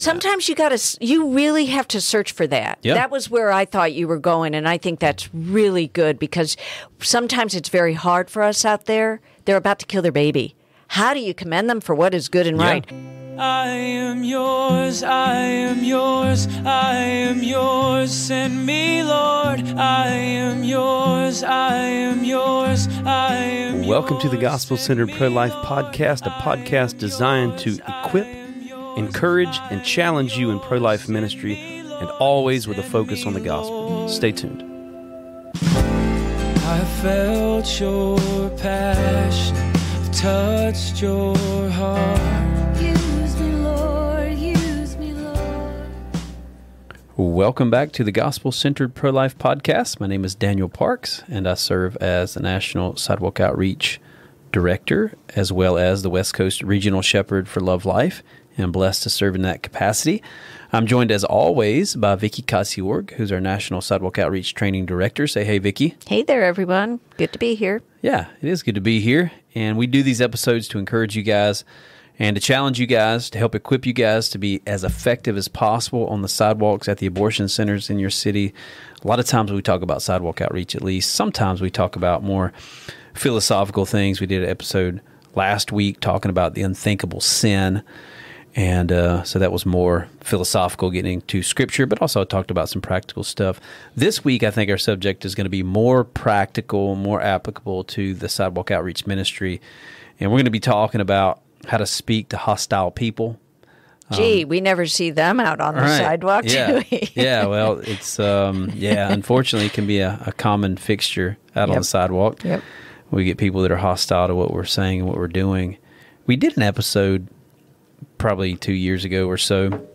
Sometimes you really have to search for that. Yeah. That was where I thought you were going, and I think that's really good because sometimes it's very hard for us out there. They're about to kill their baby. How do you commend them for what is good and right? I am yours, I am yours, I am yours, send me, Lord. I am yours, I am yours, I am yours. Welcome to the Gospel-Centered Pro-Life Podcast, a podcast designed to equip, encourage, and challenge you in pro-life ministry, and always with a focus on the gospel. Stay tuned. I felt your passion, I've touched your heart. Welcome back to the Gospel-Centered Pro-Life Podcast. My name is Daniel Parks, and I serve as the National Sidewalk Outreach Director, as well as the West Coast Regional Shepherd for Love Life, and I'm blessed to serve in that capacity. I'm joined, as always, by Vicki Kasiorg, who's our National Sidewalk Outreach Training Director. Say hey, Vicki. Hey there, everyone. Good to be here. Yeah, it is good to be here, and we do these episodes to encourage you guys and to challenge you guys, to help equip you guys to be as effective as possible on the sidewalks at the abortion centers in your city. A lot of times we talk about sidewalk outreach, at least. Sometimes we talk about more philosophical things. We did an episode last week talking about the unthinkable sin, and so that was more philosophical, getting to Scripture, but also talked about some practical stuff. This week, I think our subject is going to be more practical, more applicable to the sidewalk outreach ministry, and we're going to be talking about how to speak to hostile people. Gee, we never see them out on the sidewalk, do we? Yeah, well, it's, unfortunately, it can be a common fixture out on the sidewalk. Yep. We get people that are hostile to what we're saying and what we're doing. We did an episode probably 2 years ago or so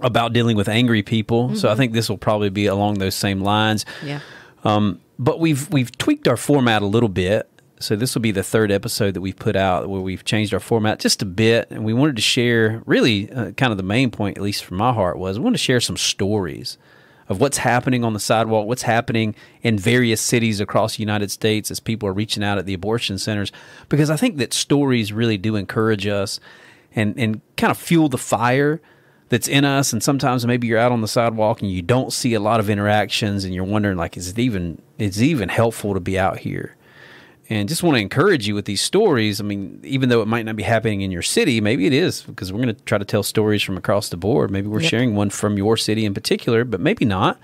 about dealing with angry people, so I think this will probably be along those same lines. Yeah. But we've tweaked our format a little bit. So this will be the third episode that we've put out where we've changed our format just a bit, and we wanted to share, really kind of the main point, at least from my heart, was we want to share some stories of what's happening on the sidewalk, what's happening in various cities across the United States as people are reaching out at the abortion centers, because I think that stories really do encourage us and kind of fuel the fire that's in us. And sometimes maybe you're out on the sidewalk and you don't see a lot of interactions and you're wondering, like, is it even helpful to be out here? And just want to encourage you with these stories. I mean, even though it might not be happening in your city, maybe it is, because we're going to try to tell stories from across the board. Maybe we're sharing one from your city in particular, but maybe not.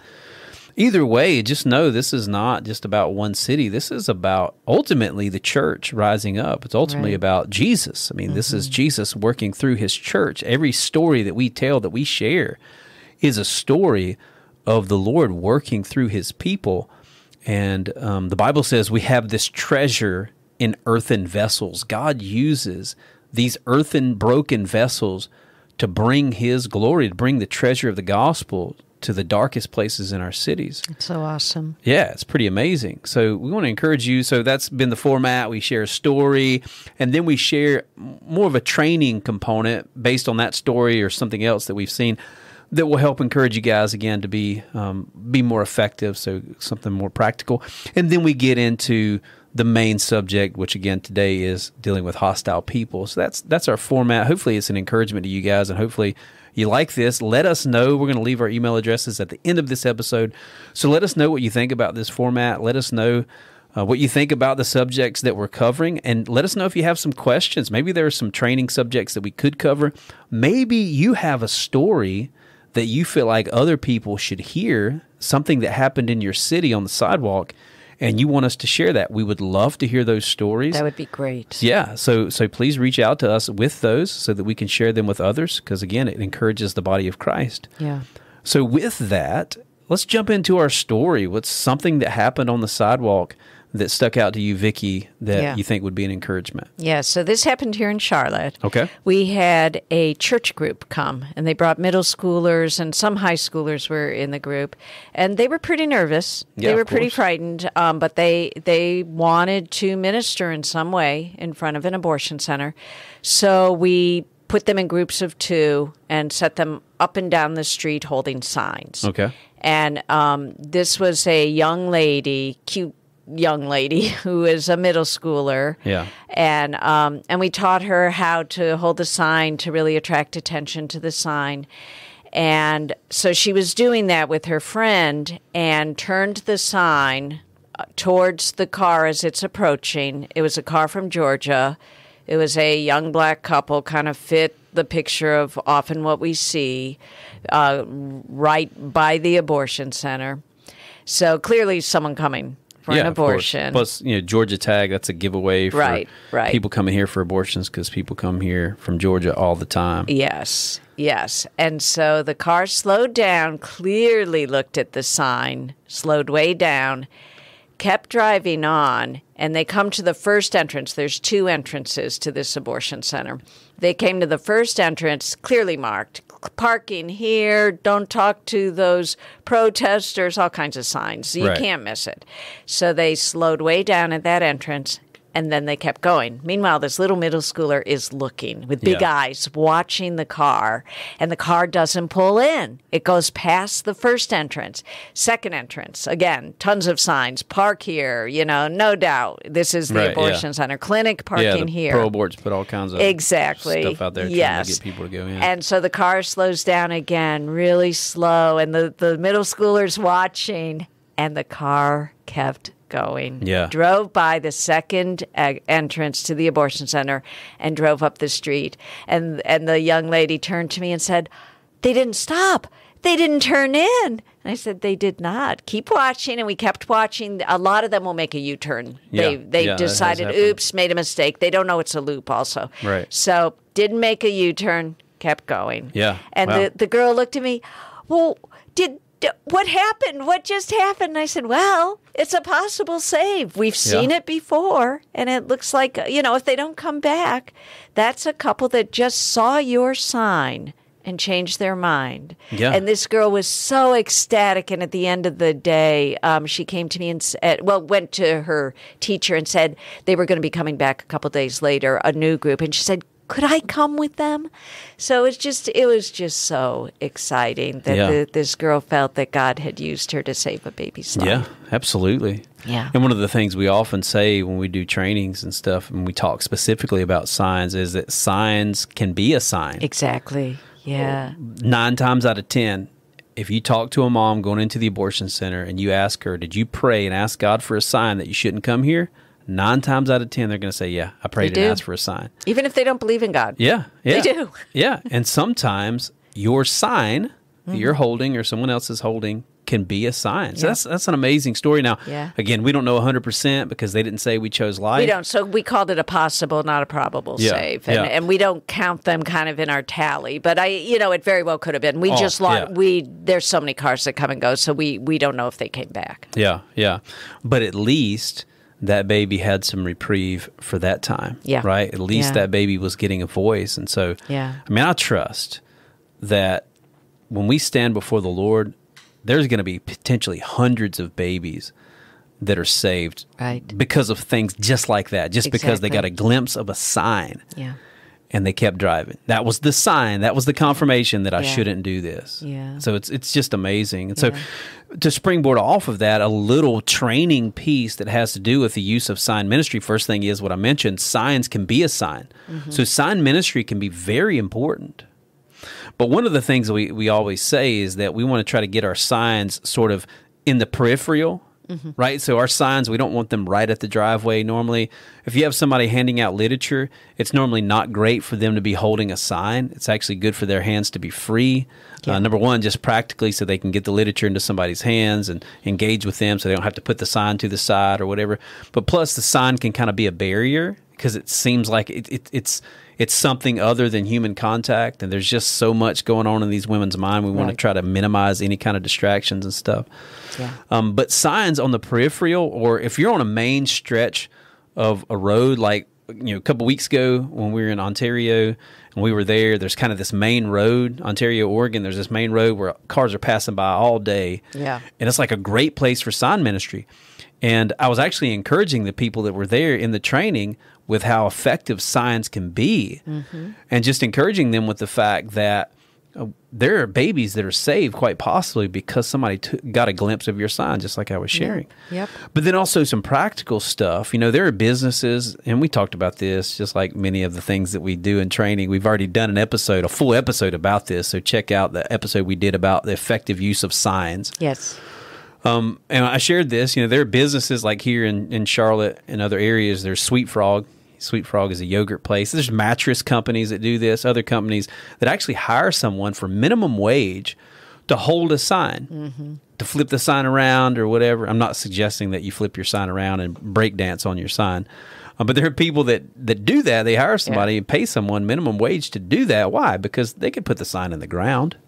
Either way, just know this is not just about one city. This is about ultimately the church rising up. It's ultimately about Jesus. I mean, this is Jesus working through his church. Every story that we tell, that we share, is a story of the Lord working through his people. And the Bible says we have this treasure in earthen vessels. God uses these earthen, broken vessels to bring his glory, to bring the treasure of the gospel to the darkest places in our cities. It's so awesome. Yeah, it's pretty amazing. So we want to encourage you. So that's been the format. We share a story, and then we share more of a training component based on that story or something else that we've seen that will help encourage you guys, again, to be more effective, so something more practical. And then we get into the main subject, which, again, today is dealing with hostile people. So that's our format. Hopefully it's an encouragement to you guys, and hopefully you like this. Let us know. We're going to leave our email addresses at the end of this episode. So let us know what you think about this format. Let us know what you think about the subjects that we're covering, and let us know if you have some questions. Maybe there are some training subjects that we could cover. Maybe you have a story that you feel like other people should hear, something that happened in your city on the sidewalk, and you want us to share that. We would love to hear those stories. That would be great. Yeah, so please reach out to us with those so that we can share them with others, because, again, it encourages the body of Christ. Yeah. So with that, let's jump into our story. What's something that happened on the sidewalk that stuck out to you, Vicki, that you think would be an encouragement? Yeah, so this happened here in Charlotte. Okay. We had a church group come, and they brought middle schoolers, and some high schoolers were in the group, and they were pretty nervous. Yeah, they were of pretty course. frightened, but they wanted to minister in some way in front of an abortion center. So we put them in groups of 2 and set them up and down the street holding signs. Okay. And this was a young lady, cute young lady who is a middle schooler. Yeah. And we taught her how to hold the sign to really attract attention to the sign. And so she was doing that with her friend and turned the sign towards the car as it's approaching. It was a car from Georgia. It was a young black couple, kind of fit the picture of often what we see right by the abortion center. So clearly someone coming for an abortion. Plus, Georgia tag, that's a giveaway for right. people coming here for abortions because people come here from Georgia all the time. Yes. And so the car slowed down, clearly looked at the sign, slowed way down, kept driving on, and they come to the first entrance. There's 2 entrances to this abortion center. They came to the first entrance, clearly marked, parking here, don't talk to those protesters, all kinds of signs. You can't miss it. So they slowed way down at that entrance, and then they kept going. Meanwhile, this little middle schooler is looking with big eyes, watching the car, and the car doesn't pull in. It goes past the first entrance. Second entrance, again, tons of signs. Park here, no doubt. This is the abortion center. Clinic parking here. Pro-aborts put all kinds of stuff out there trying to get people to go in. And so the car slows down again, really slow, and the middle schooler's watching, and the car kept going. Drove by the second entrance to the abortion center and drove up the street. And the young lady turned to me and said, "They didn't stop. They didn't turn in." And I said, "They did not. Keep watching." And we kept watching. A lot of them will make a U-turn. They decided, oops, made a mistake. They don't know it's a loop also. Right. So didn't make a U-turn, kept going. Yeah. And the girl looked at me, "Well, what happened? What just happened?" And I said, "Well, it's a possible save. We've seen it before, and it looks like, if they don't come back, that's a couple that just saw your sign and changed their mind." Yeah. And this girl was so ecstatic, and at the end of the day, she came to me and went to her teacher and said they were going to be coming back a couple days later, a new group, and she said, "Could I come with them?" So it was just so exciting that this girl felt that God had used her to save a baby's life. Yeah, absolutely. Yeah. And one of the things we often say when we do trainings and stuff, and we talk specifically about signs, is that signs can be a sign. Exactly. Yeah. 9 times out of 10, if you talk to a mom going into the abortion center and you ask her, "Did you pray and ask God for a sign that you shouldn't come here?" 9 times out of 10, they're going to say, "Yeah, I prayed and asked for a sign." Even if they don't believe in God. Yeah. They do. Yeah. And sometimes your sign that you're holding or someone else is holding can be a sign. So that's an amazing story. Now, again, we don't know 100% because they didn't say we chose life. We don't. So we called it a possible, not a probable save. And we don't count them kind of in our tally. But it very well could have been. We just lost. There's so many cars that come and go, so we don't know if they came back. Yeah. But at least that baby had some reprieve for that time. Yeah. Right? At least that baby was getting a voice. And so, I trust that when we stand before the Lord, there's going to be potentially hundreds of babies that are saved because of things just like that, just because they got a glimpse of a sign. Yeah. And they kept driving. That was the sign. That was the confirmation that I shouldn't do this. Yeah. So it's just amazing. And so to springboard off of that, a little training piece that has to do with the use of sign ministry. First thing is what I mentioned, signs can be a sign. Mm-hmm. So sign ministry can be very important. But one of the things we always say is that we want to try to get our signs sort of in the peripheral. Mm-hmm. Right? So our signs, we don't want them right at the driveway. Normally, if you have somebody handing out literature, it's normally not great for them to be holding a sign. It's actually good for their hands to be free. Number one, just practically so they can get the literature into somebody's hands and engage with them so they don't have to put the sign to the side or whatever. But plus, the sign can kind of be a barrier because it seems like it's something other than human contact, and there's just so much going on in these women's mind. We want to try to minimize any kind of distractions and stuff. Yeah. But signs on the peripheral, or if you're on a main stretch of a road, like a couple weeks ago when we were in Ontario and we were there, there's kind of this main road, Ontario, Oregon. There's this main road where cars are passing by all day. Yeah. And it's like a great place for sign ministry. And I was actually encouraging the people that were there in the training with how effective signs can be, and just encouraging them with the fact that there are babies that are saved quite possibly because somebody got a glimpse of your sign, just like I was sharing. Yep. But then also some practical stuff. There are businesses, and we talked about this, just like many of the things that we do in training. We've already done a full episode about this. So check out the episode we did about the effective use of signs. Yes. And I shared this. There are businesses like here in Charlotte and other areas. There's Sweet Frog. Sweet Frog is a yogurt place. There's mattress companies that do this, other companies that actually hire someone for minimum wage to hold a sign, to flip the sign around or whatever. I'm not suggesting that you flip your sign around and break dance on your sign. But there are people that do that. They hire somebody and pay someone minimum wage to do that. Why? Because they could put the sign in the ground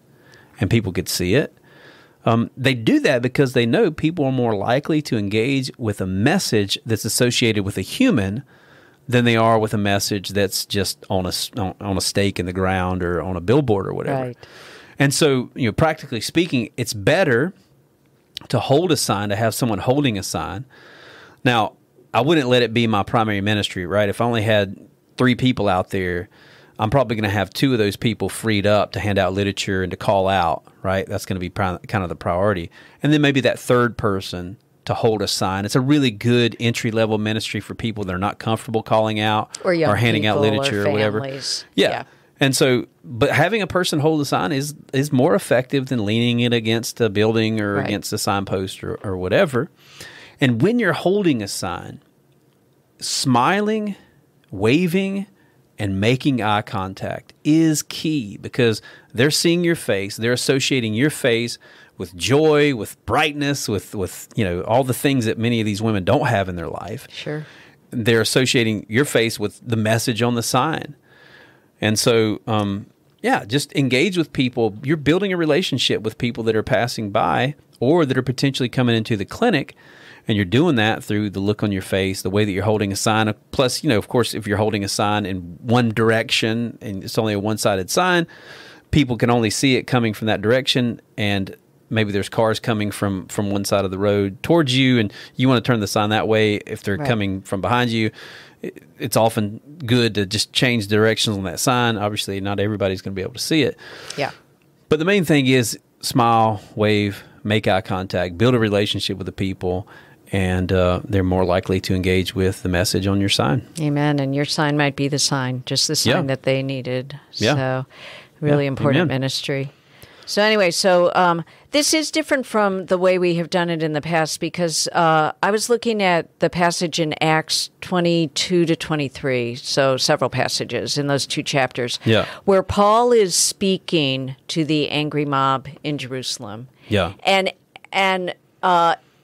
and people could see it. They do that because they know people are more likely to engage with a message that's associated with a human than they are with a message that's just on a stake in the ground or on a billboard or whatever. Right. And so, practically speaking, it's better to hold a sign, to have someone holding a sign. Now, I wouldn't let it be my primary ministry, right? If I only had 3 people out there, I'm probably going to have 2 of those people freed up to hand out literature and to call out, right? That's going to be kind of the priority. And then maybe that 3rd person to hold a sign. It's a really good entry-level ministry for people that are not comfortable calling out or handing out literature or whatever. Yeah. And so, but having a person hold a sign is more effective than leaning it against a building or against a signpost or whatever. And when you're holding a sign, smiling, waving, and making eye contact is key because they're seeing your face. They're associating your face with joy, with brightness, with all the things that many of these women don't have in their life. Sure. They're associating your face with the message on the sign. And so, just engage with people. You're building a relationship with people that are passing by or that are potentially coming into the clinic, and you're doing that through the look on your face, the way that you're holding a sign. Plus, of course, if you're holding a sign in one direction and it's only a one-sided sign, people can only see it coming from that direction, and maybe there's cars coming from one side of the road towards you, and you want to turn the sign that way. If they're coming from behind you, it's often good to just change directions on that sign. Obviously, not everybody's going to be able to see it. Yeah. But the main thing is smile, wave, make eye contact, build a relationship with the people, and they're more likely to engage with the message on your sign. Amen. And your sign might be the sign, just the sign that they needed. Yeah. So really important ministry. So anyway, this is different from the way we have done it in the past because I was looking at the passage in Acts 22 to 23, so several passages in those 2 chapters, where Paul is speaking to the angry mob in Jerusalem. Yeah. And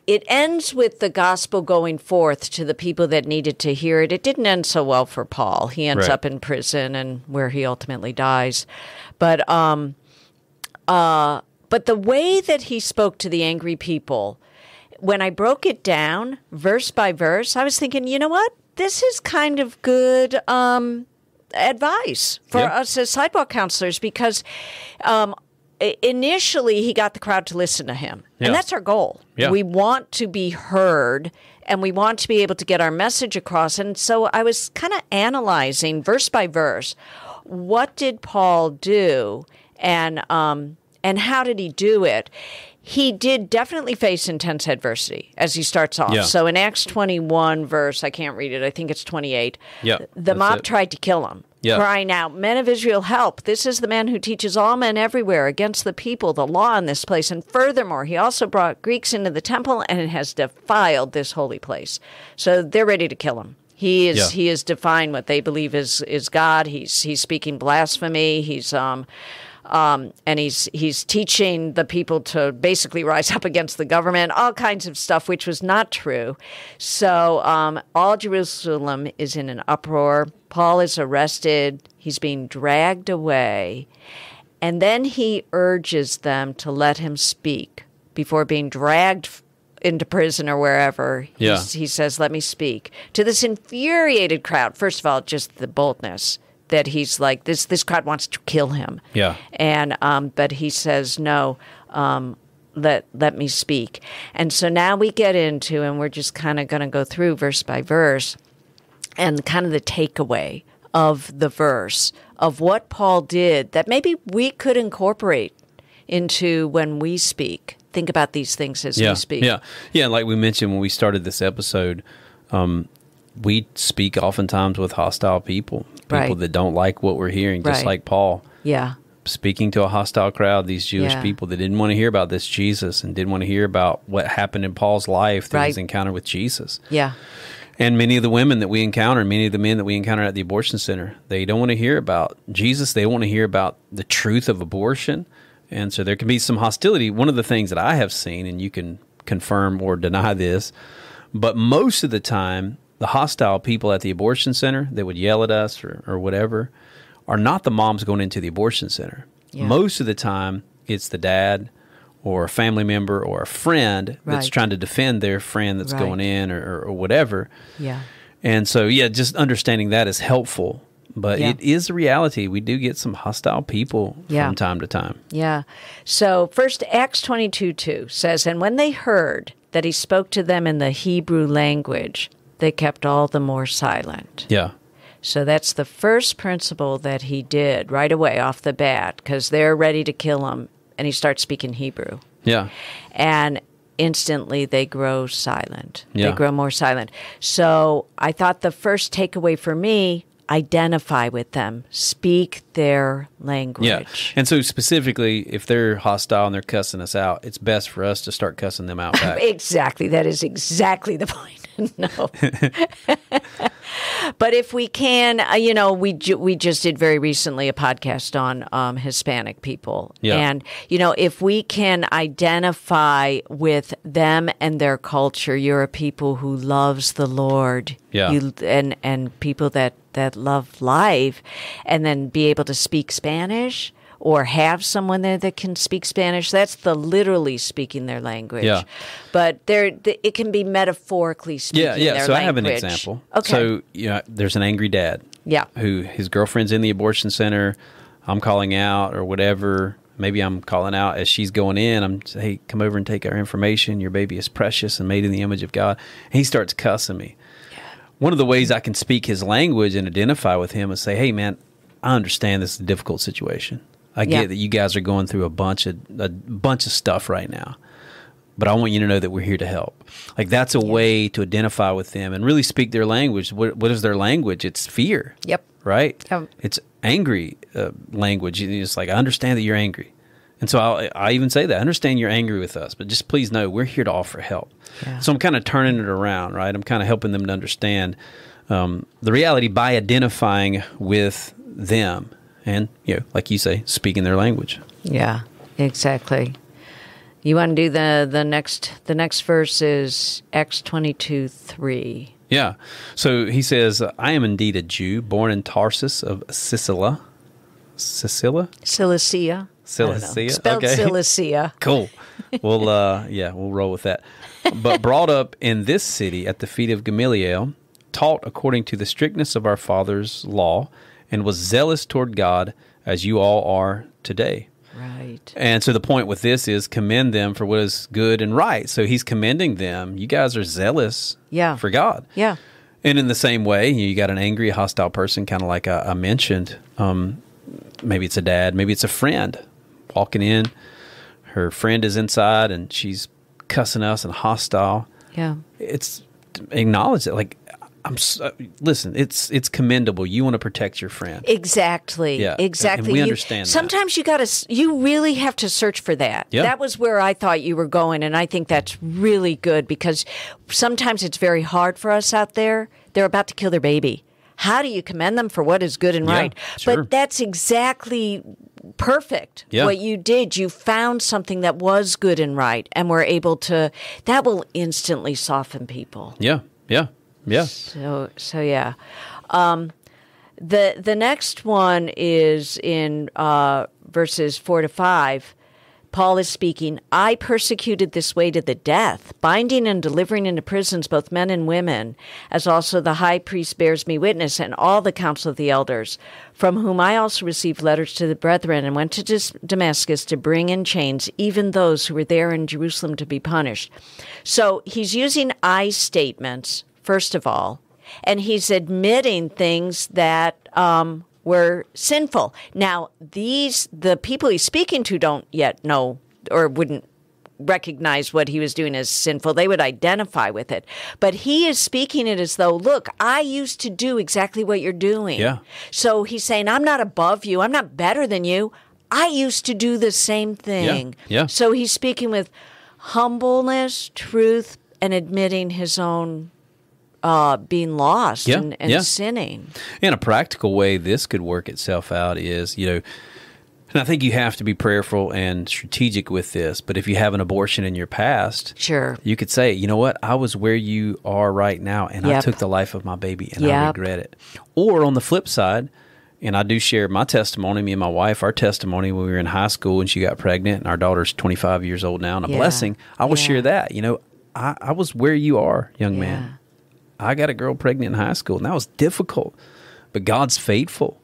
it ends with the gospel going forth to the people that needed to hear it. It didn't end so well for Paul. He ends up in prison and where he ultimately dies. But the way that he spoke to the angry people, when I broke it down verse by verse, I was thinking, you know what? This is kind of good advice for us as sidewalk counselors because initially he got the crowd to listen to him. Yeah. And that's our goal. Yeah. We want to be heard and we want to be able to get our message across. And so I was kind of analyzing verse by verse, what did Paul do? And how did he do it? He did definitely face intense adversity as he starts off. Yeah. So in Acts 21 verse, I can't read it, I think it's 28, the mob tried to kill him, crying out, "Men of Israel, help. This is the man who teaches all men everywhere against the people, the law in this place. And furthermore, he also brought Greeks into the temple and has defiled this holy place." So they're ready to kill him. He is defying what they believe is God. He's speaking blasphemy. And he's teaching the people to basically rise up against the government, all kinds of stuff, which was not true. So all Jerusalem is in an uproar. Paul is arrested. He's being dragged away. And then he urges them to let him speak before being dragged into prison or wherever. He says, "Let me speak." To this infuriated crowd, first of all, just the boldness that he's like, this crowd wants to kill him. Yeah. And but he says, "No, let me speak." And so now we get into, and we're just kind of going to go through verse by verse, and kind of the takeaway of the verse of what Paul did that maybe we could incorporate into when we speak. Think about these things as we speak. Yeah. Like we mentioned when we started this episode, we speak oftentimes with hostile people that don't like what we're hearing, just like Paul. Yeah. Speaking to a hostile crowd, these Jewish people that didn't want to hear about this Jesus and didn't want to hear about what happened in Paul's life through his encounter with Jesus. Yeah. And many of the women that we encounter, many of the men that we encounter at the abortion center, they don't want to hear about Jesus. They want to hear about the truth of abortion. And so there can be some hostility. One of the things that I have seen, and you can confirm or deny this, but most of the time, the hostile people at the abortion center that would yell at us or whatever are not the moms going into the abortion center. Yeah. Most of the time, it's the dad or a family member or a friend that's trying to defend their friend that's going in or whatever. Yeah. And so, just understanding that is helpful. But it is a reality. We do get some hostile people from time to time. Yeah. So first, Acts 22:2 says, "And when they heard that he spoke to them in the Hebrew language, they kept all the more silent." Yeah. So that's the first principle that he did right away off the bat, because they're ready to kill him, and he starts speaking Hebrew. Yeah. And instantly they grow silent. Yeah. They grow more silent. So I thought the first takeaway for me, identify with them, speak their language. Yeah. And so specifically, if they're hostile and they're cussing us out, it's best for us to start cussing them out back. Exactly. That is exactly the point. No. But if we can, we just did very recently a podcast on Hispanic people. Yeah. And, if we can identify with them and their culture, you're a people who loves the Lord. Yeah. And people that love life, and then be able to speak Spanish or have someone there that can speak Spanish. That's the literally speaking their language. Yeah. But it can be metaphorically speaking their language. So I have an example. Okay. So, there's an angry dad. Yeah. Who his girlfriend's in the abortion center. I'm calling out or whatever. Maybe I'm calling out as she's going in. I'm saying, hey, come over and take our information. Your baby is precious and made in the image of God. And he starts cussing me. Yeah. One of the ways I can speak his language and identify with him is say, hey, man, I understand this is a difficult situation. I get that you guys are going through a bunch of stuff right now, but I want you to know that we're here to help. Like that's a way to identify with them and really speak their language. What is their language? It's fear. Yep. Right. It's angry language. It's like I understand that you're angry, and so I even say that I understand you're angry with us, but just please know we're here to offer help. Yeah. So I'm kind of turning it around, right? I'm kind of helping them to understand the reality by identifying with them. And, like you say, speaking their language. Yeah, exactly. You want to do the next verse is Acts 22:3. Yeah. So he says, I am indeed a Jew, born in Tarsus of Cilicia. Cilicia. Spelled okay. Cilicia. Cool. We'll roll with that. But brought up in this city at the feet of Gamaliel, taught according to the strictness of our father's law, and was zealous toward God as you all are today. Right. And so the point with this is commend them for what is good and right. So he's commending them. You guys are zealous for God. Yeah. And in the same way, you got an angry, hostile person, kind of like I mentioned. Maybe it's a dad, maybe it's a friend walking in. Her friend is inside and she's cussing us and hostile. Yeah. It's acknowledge it. Like, listen, it's commendable. You want to protect your friend. Exactly. Yeah. Exactly. And we understand that. Sometimes you really have to search for that. Yeah. That was where I thought you were going, and I think that's really good because sometimes it's very hard for us out there. They're about to kill their baby. How do you commend them for what is good and right? Sure. But that's exactly perfect what you did. You found something that was good and right, and were able to. That will instantly soften people. Yeah. Yeah. Yeah. So yeah. The next one is in verses 4-5. Paul is speaking, I persecuted this way to the death, binding and delivering into prisons both men and women, as also the high priest bears me witness, and all the council of the elders, from whom I also received letters to the brethren, and went to Damascus to bring in chains even those who were there in Jerusalem to be punished. So he's using I statements, first of all, and he's admitting things that were sinful. Now, the people he's speaking to don't yet know or wouldn't recognize what he was doing as sinful. They would identify with it. But he is speaking it as though, look, I used to do exactly what you're doing. Yeah. So he's saying, I'm not above you. I'm not better than you. I used to do the same thing. Yeah. So he's speaking with humbleness, truth, and admitting his own being lost and sinning. In a practical way, this could work itself out is, and I think you have to be prayerful and strategic with this, but if you have an abortion in your past, sure, you could say, you know what, I was where you are right now, and I took the life of my baby, and I regret it. Or on the flip side, and I do share my testimony, me and my wife, our testimony when we were in high school and she got pregnant, and our daughter's 25 years old now, and a blessing, I will share that. I was where you are, young man. I got a girl pregnant in high school, and that was difficult, but God's faithful.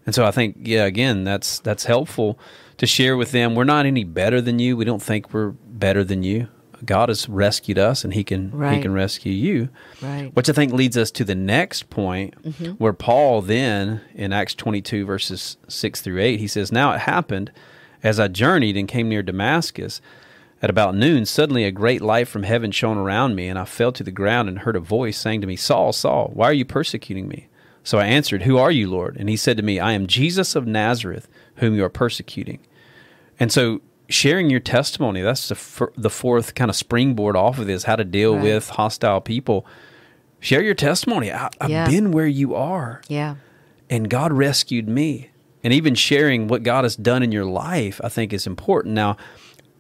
And so I think, again, that's helpful to share with them. We're not any better than you. We don't think we're better than you. God has rescued us, and He can rescue you. Right. Which I think leads us to the next point, where Paul then, in Acts 22, verses 6 through 8, he says, "Now it happened, as I journeyed and came near Damascus, at about noon, suddenly a great light from heaven shone around me, and I fell to the ground and heard a voice saying to me, 'Saul, Saul, why are you persecuting me?' So I answered, 'Who are you, Lord?' And He said to me, 'I am Jesus of Nazareth, whom you are persecuting.'" And so sharing your testimony, that's the fourth kind of springboard off of this, how to deal with hostile people. Share your testimony. I've been where you are. Yeah. And God rescued me. And even sharing what God has done in your life, I think, is important. Now,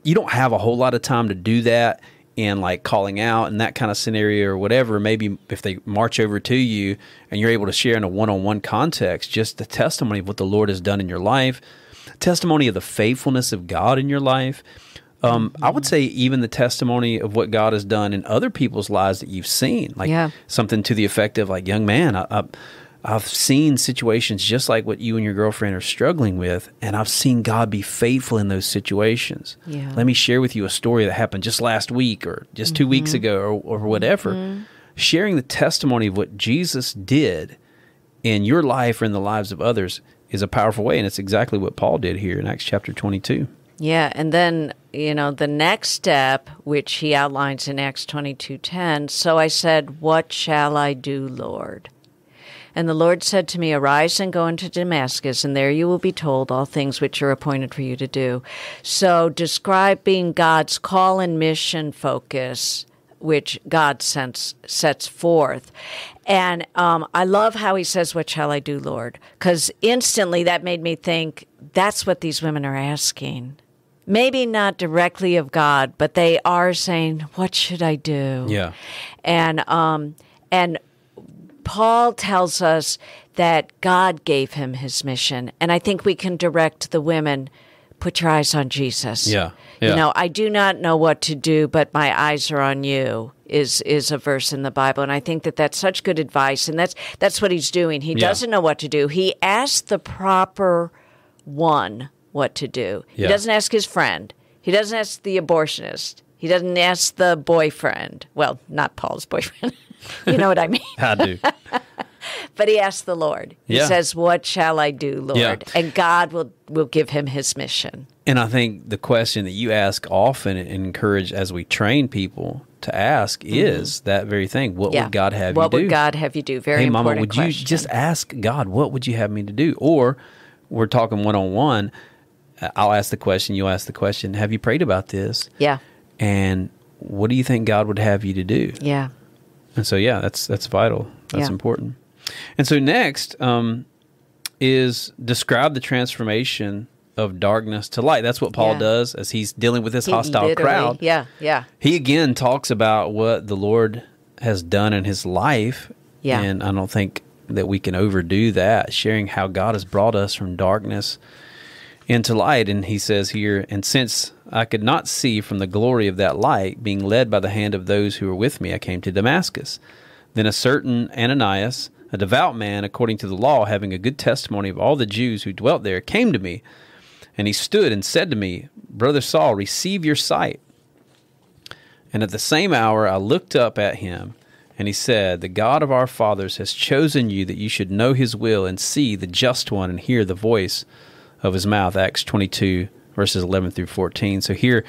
you don't have a whole lot of time to do that in like calling out and that kind of scenario or whatever. Maybe if they march over to you and you're able to share in a one-on-one context, just the testimony of what the Lord has done in your life, testimony of the faithfulness of God in your life. I would say even the testimony of what God has done in other people's lives that you've seen, like something to the effect of like, young man, I've seen situations just like what you and your girlfriend are struggling with, and I've seen God be faithful in those situations. Yeah. Let me share with you a story that happened just last week or just 2 weeks ago or whatever. Sharing the testimony of what Jesus did in your life or in the lives of others is a powerful way, and it's exactly what Paul did here in Acts chapter 22. Yeah, and then, the next step, which he outlines in Acts 22:10, "So I said, 'What shall I do, Lord?' And the Lord said to me, 'Arise and go into Damascus, and there you will be told all things which are appointed for you to do.'" So describing God's call and mission focus, which God sets forth. And I love how he says, "What shall I do, Lord?" Because instantly that made me think, that's what these women are asking. Maybe not directly of God, but they are saying, "What should I do?" Yeah. And Paul tells us that God gave him his mission. And I think we can direct the women, put your eyes on Jesus. Yeah. Yeah. I do not know what to do, but my eyes are on you is a verse in the Bible. And I think that that's such good advice. And that's what he's doing. He doesn't know what to do. He asked the proper one what to do. He doesn't ask his friend. He doesn't ask the abortionist. He doesn't ask the boyfriend. Well, not Paul's boyfriend. You know what I mean? I do. But he asks the Lord. He says, "What shall I do, Lord?" Yeah. And God will give him his mission. And I think the question that you ask often and encourage as we train people to ask is that very thing. What would God have you do? What would God have you do? Very important Mama, would question. you just ask God, what would you have me to do? Or we're talking one-on-one. I'll ask the question, you'll ask the question, have you prayed about this? Yeah. And what do you think God would have you to do? Yeah. And so, that's vital. That's important. And so next is describe the transformation of darkness to light. That's what Paul does as he's dealing with this hostile crowd. Yeah. He again talks about what the Lord has done in his life. Yeah. And I don't think that we can overdo that, sharing how God has brought us from darkness into light. And he says here, "And since I could not see from the glory of that light, being led by the hand of those who were with me, I came to Damascus. Then a certain Ananias, a devout man according to the law, having a good testimony of all the Jews who dwelt there, came to me. And he stood and said to me, 'Brother Saul, receive your sight.' And at the same hour I looked up at him, And he said, the God of our fathers has chosen you that you should know his will and see the just one and hear the voice of his mouth. Acts 22, verses 11 through 14. So here,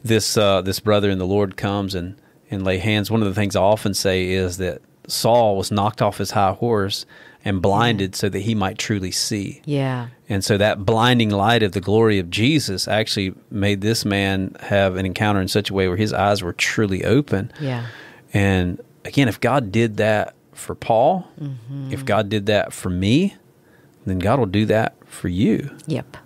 this brother in the Lord comes and lay hands. One of the things I often say is that Saul was knocked off his high horse and blinded so that he might truly see. Yeah. And so that blinding light of the glory of Jesus actually made this man have an encounter in such a way where his eyes were truly open. Yeah. And again, if God did that for Paul, if God did that for me, then God will do that for you. Yep.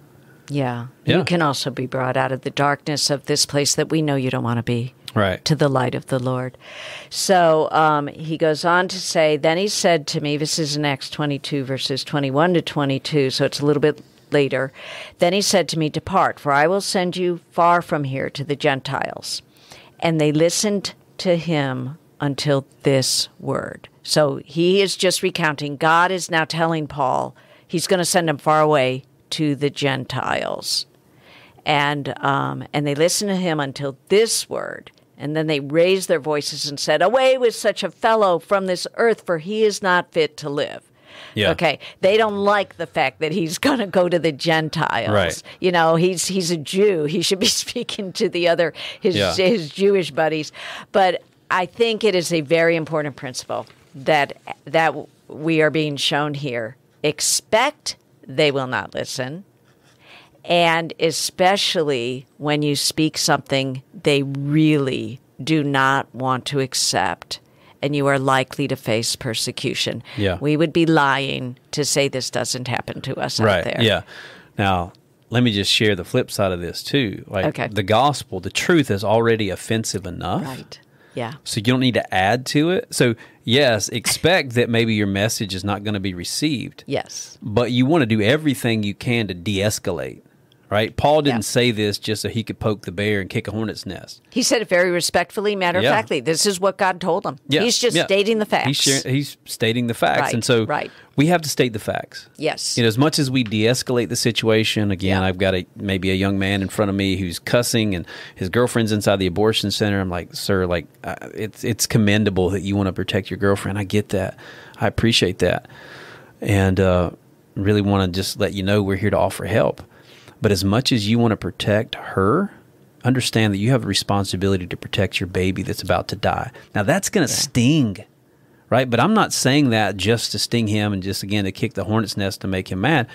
Yeah. Yeah. You can also be brought out of the darkness of this place that we know you don't want to be. Right. To the light of the Lord. So he goes on to say, then he said to me, this is in Acts 22, verses 21 to 22, so it's a little bit later. Then he said to me, depart, for I will send you far from here to the Gentiles. And they listened to him until this word. So he is just recounting. God is now telling Paul he's going to send him far away to the Gentiles. And they listened to him until this word. And then they raised their voices and said, away with such a fellow from this earth, for he is not fit to live. Yeah. Okay. They don't like the fact that he's going to go to the Gentiles. Right. You know, he's a Jew. He should be speaking to the other, his Jewish buddies. But I think it is a very important principle that we are being shown here. Expect they will not listen. And especially when you speak something they really do not want to accept, and you are likely to face persecution. Yeah. We would be lying to say this doesn't happen to us out there. Yeah. Now, let me just share the flip side of this too. Like Okay. the gospel, the truth is already offensive enough. Right. Yeah. So you don't need to add to it. So yes, expect that maybe your message is not going to be received. Yes. But you want to do everything you can to de-escalate. Right? Paul didn't say this just so he could poke the bear and kick a hornet's nest. He said it very respectfully, matter of factly. This is what God told him. Yeah. He's just stating the facts. He's stating the facts. Right, and so right. we have to state the facts. Yes. You know, as much as we de-escalate the situation, again, I've got maybe a young man in front of me who's cussing and his girlfriend's inside the abortion center. I'm like, sir, it's commendable that you want to protect your girlfriend. I get that. I appreciate that. And really want to just let you know we're here to offer help. But as much as you want to protect her, understand that you have a responsibility to protect your baby that's about to die. Now, that's going to sting, right? But I'm not saying that just to sting him and just, again, to kick the hornet's nest to make him mad.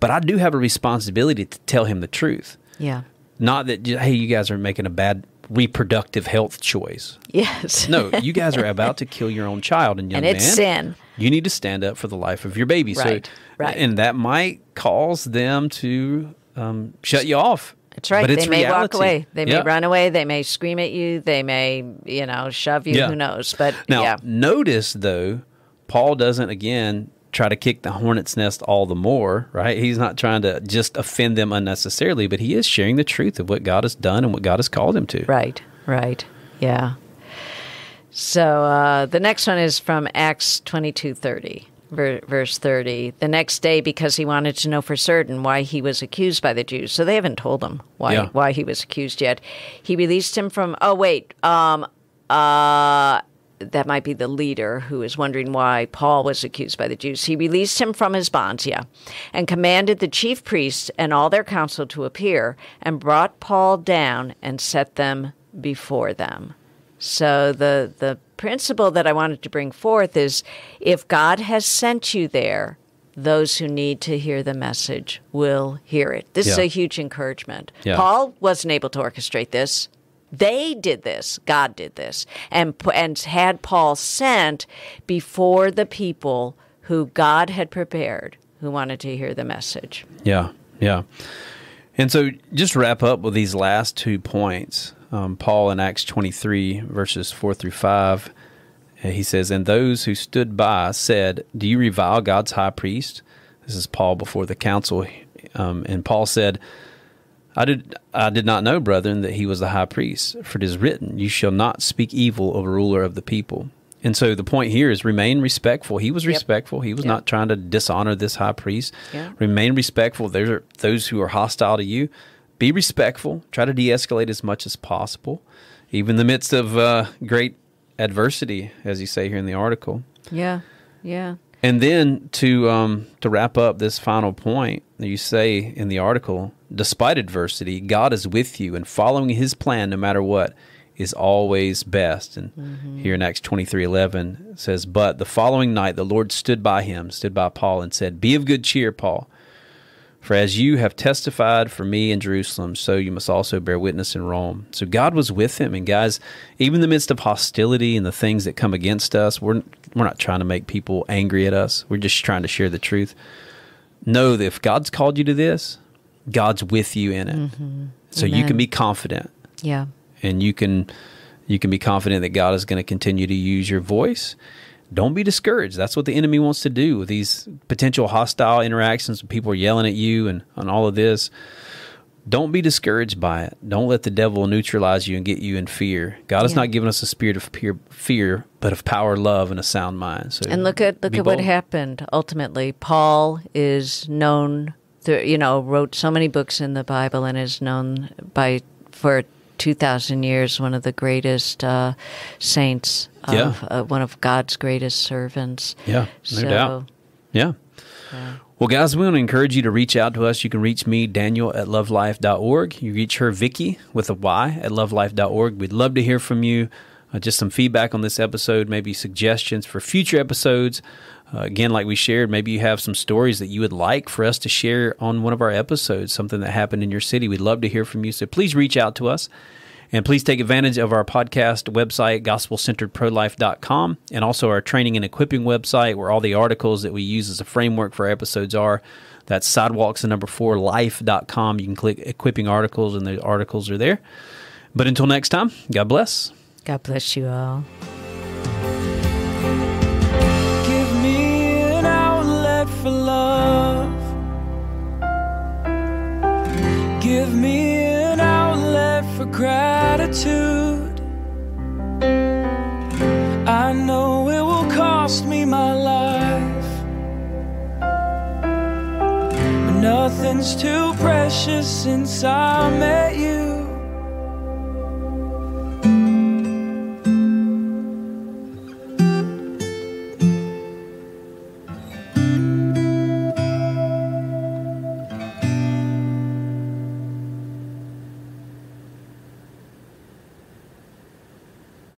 But I do have a responsibility to tell him the truth. Yeah. Not that, hey, you guys are making a bad reproductive health choice. Yes. No, you guys are about to kill your own child. And young man, it's sin. You need to stand up for the life of your baby. Right, right. And that might cause them to shut you off. That's right. But it's they may reality. walk away. They may run away. They may scream at you. They may, shove you. Who knows? But now, notice, though, Paul doesn't, again, try to kick the hornet's nest all the more, right? He's not trying to just offend them unnecessarily, but he is sharing the truth of what God has done and what God has called him to. Right. Yeah. So the next one is from Acts 22:30. Verse 30, the next day, because he wanted to know for certain why he was accused by the Jews. So they haven't told him why he was accused yet. He released him from, that might be the leader who is wondering why Paul was accused by the Jews. He released him from his bonds, and commanded the chief priests and all their council to appear, and brought Paul down and set them before them. So the principle that I wanted to bring forth is, if God has sent you there, those who need to hear the message will hear it. This is a huge encouragement. Yeah. Paul wasn't able to orchestrate this. They did this. God did this. And had Paul sent before the people who God had prepared, who wanted to hear the message. Yeah. And so just wrap up with these last 2 points. Paul in Acts 23, verses 4 through 5, he says, and those who stood by said, do you revile God's high priest? This is Paul before the council. And Paul said, I did not know, brethren, that he was the high priest, for it is written, you shall not speak evil of a ruler of the people. And so the point here is remain respectful. He was respectful. He was not trying to dishonor this high priest. Yeah. Remain respectful. There are those who are hostile to you. Be respectful. Try to de-escalate as much as possible. Even in the midst of great adversity, as you say here in the article. Yeah, yeah. And then to wrap up this final point, you say in the article, despite adversity, God is with you, and following his plan, no matter what, is always best. And here in Acts 23:11 it says, but the following night the Lord stood by Paul, and said, be of good cheer, Paul, for as you have testified for me in Jerusalem, so you must also bear witness in Rome. So God was with him. And guys, even in the midst of hostility and the things that come against us, we're not trying to make people angry at us. We're just trying to share the truth. Know that if God's called you to this, God's with you in it. So Amen. You can be confident. Yeah. And you can be confident that God is going to continue to use your voice. Don't be discouraged. That's what the enemy wants to do with these potential hostile interactions. People are yelling at you and all of this. Don't be discouraged by it. Don't let the devil neutralize you and get you in fear. God has not given us a spirit of fear, but of power, love, and a sound mind. So and look at what happened ultimately. Paul is known, wrote so many books in the Bible and is known for 2,000 years, one of the greatest saints, one of God's greatest servants. Yeah, no doubt. Yeah. Well, guys, we want to encourage you to reach out to us. You can reach me, Daniel, at lovelife.org. You reach her, Vicky, with a Y, at lovelife.org. We'd love to hear from you. Just some feedback on this episode, maybe suggestions for future episodes. Again, like we shared, maybe you have some stories that you would like for us to share on one of our episodes, something that happened in your city. We'd love to hear from you. So please reach out to us. And please take advantage of our podcast website, gospelcenteredprolife.com, and also our training and equipping website, where all the articles that we use as a framework for our episodes are. That's sidewalks4life.com. You can click equipping articles, and the articles are there. But until next time, God bless. God bless you all. Give me an outlet for love. Give me an outlet for gratitude. I know it will cost me my life, but nothing's too precious since I met you.